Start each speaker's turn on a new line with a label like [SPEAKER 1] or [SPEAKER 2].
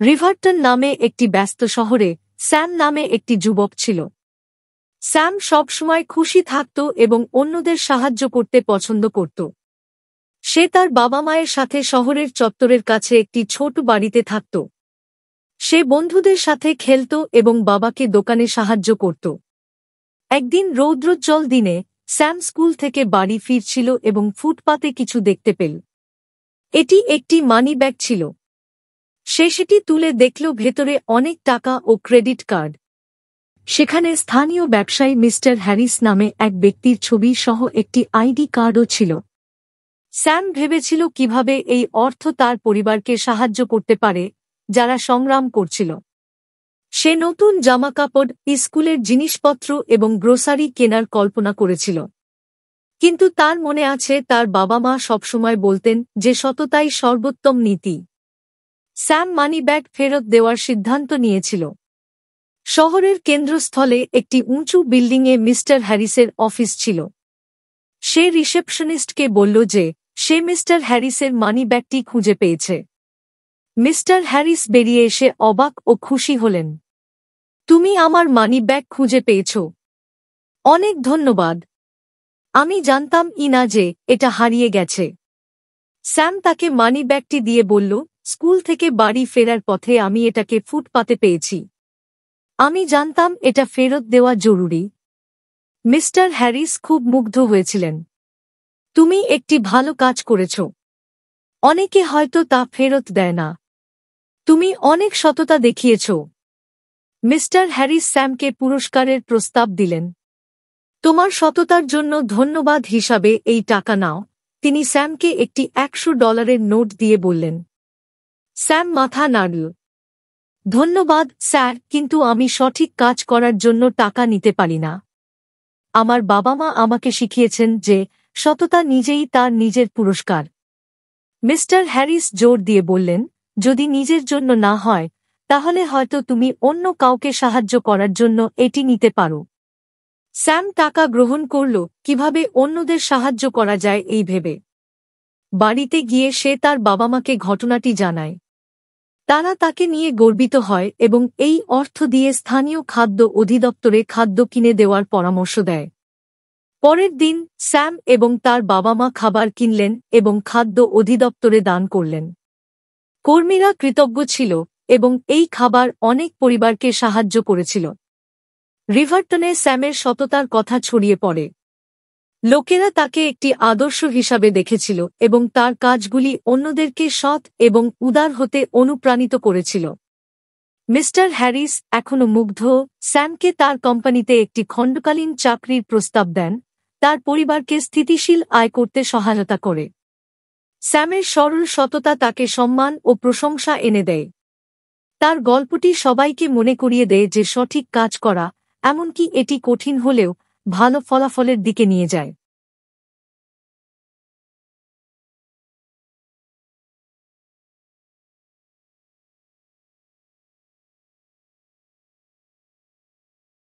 [SPEAKER 1] রিভারটন নামে একটি ব্যস্ত শহরে স্যাম নামে একটি যুবক ছিল। স্যাম সবসময় খুশি থাকত এবং অন্যদের সাহায্য করতে পছন্দ করত। সে তার বাবা মায়ের সাথে শহরের চত্বরের কাছে একটি ছোট বাড়িতে থাকত। সে বন্ধুদের সাথে খেলত এবং বাবাকে দোকানে সাহায্য করত। একদিন রৌদ্রোজ্জ্বল দিনে স্যাম স্কুল থেকে বাড়ি ফিরছিল এবং ফুটপাতে কিছু দেখতে পেল। এটি একটি মানি ব্যাগ ছিল। সে সেটি তুলে দেখল ভেতরে অনেক টাকা ও ক্রেডিট কার্ড। সেখানে স্থানীয় ব্যবসায়ী মিস্টার হ্যারিস নামে এক ব্যক্তির ছবি সহ একটি আইডি কার্ডও ছিল। স্যাম ভেবেছিল কিভাবে এই অর্থ তার পরিবারকে সাহায্য করতে পারে, যারা সংগ্রাম করছিল। সে নতুন জামাকাপড়, স্কুলের জিনিসপত্র এবং গ্রোসারি কেনার কল্পনা করেছিল। কিন্তু তার মনে আছে তার বাবা মা সবসময় বলতেন যে সততাই সর্বোত্তম নীতি। স্যাম মানিব্যাগ ফেরত দেওয়ার সিদ্ধান্ত নিয়েছিল। শহরের কেন্দ্রস্থলে একটি উঁচু বিল্ডিংয়ে মিস্টার হ্যারিসের অফিস ছিল। সে রিসেপশনিস্টকে বলল যে সে মিস্টার হ্যারিসের মানিব্যাগটি খুঁজে পেয়েছে। মিস্টার হ্যারিস বেরিয়ে এসে অবাক ও খুশি হলেন। তুমি আমার মানিব্যাগ খুঁজে পেয়েছ? অনেক ধন্যবাদ। আমি জানতাম না যে এটা হারিয়ে গেছে। স্যাম তাকে মানিব্যাগটি দিয়ে বলল, স্কুল থেকে বাড়ি ফেরার পথে আমি এটাকে ফুটপাতে পেয়েছি। আমি জানতাম এটা ফেরত দেওয়া জরুরি। মিস্টার হ্যারিস খুব মুগ্ধ হয়েছিলেন। তুমি একটি ভালো কাজ করেছ। অনেকে হয়তো তা ফেরত দেয় না। তুমি অনেক সততা দেখিয়েছ। মিস্টার হ্যারিস স্যামকে পুরস্কারের প্রস্তাব দিলেন। তোমার সততার জন্য ধন্যবাদ হিসাবে এই টাকা নাও। তিনি স্যামকে একটি $100 নোট দিয়ে বললেন। স্যাম মাথা নাড়ল। ধন্যবাদ স্যার, কিন্তু আমি সঠিক কাজ করার জন্য টাকা নিতে পারি না। আমার বাবা মা আমাকে শিখিয়েছেন যে সততা নিজেই তার নিজের পুরস্কার। মিস্টার হ্যারিস জোর দিয়ে বললেন, যদি নিজের জন্য না হয় তাহলে হয়তো তুমি অন্য কাউকে সাহায্য করার জন্য এটি নিতে পারো। স্যাম টাকা গ্রহণ করল, কিভাবে অন্যদের সাহায্য করা যায় এই ভেবে। বাড়িতে গিয়ে সে তার বাবা মাকে ঘটনাটি জানায়। তারা তাকে নিয়ে গর্বিত হয় এবং এই অর্থ দিয়ে স্থানীয় খাদ্য অধিদপ্তরে খাদ্য কিনে দেওয়ার পরামর্শ দেয়। পরের দিন স্যাম এবং তার বাবা মা খাবার কিনলেন এবং খাদ্য অধিদপ্তরে দান করলেন। কর্মীরা কৃতজ্ঞ ছিল এবং এই খাবার অনেক পরিবারকে সাহায্য করেছিল। রিভারটনে স্যামের সততার কথা ছড়িয়ে পড়ে। লোকেরা তাকে একটি আদর্শ হিসাবে দেখেছিল এবং তার কাজগুলি অন্যদেরকে সৎ এবং উদার হতে অনুপ্রাণিত করেছিল। মিস্টার হ্যারিস এখনও মুগ্ধ। স্যামকে তার কোম্পানিতে একটি খণ্ডকালীন চাকরির প্রস্তাব দেন, তার পরিবারকে স্থিতিশীল আয় করতে সহায়তা করে। স্যামের সরল সততা তাকে সম্মান ও প্রশংসা এনে দেয়। তার গল্পটি সবাইকে মনে করিয়ে দেয় যে সঠিক কাজ করা, এমনকি এটি কঠিন হলেও, ভালো ফলাফলের দিকে নিয়ে যায়।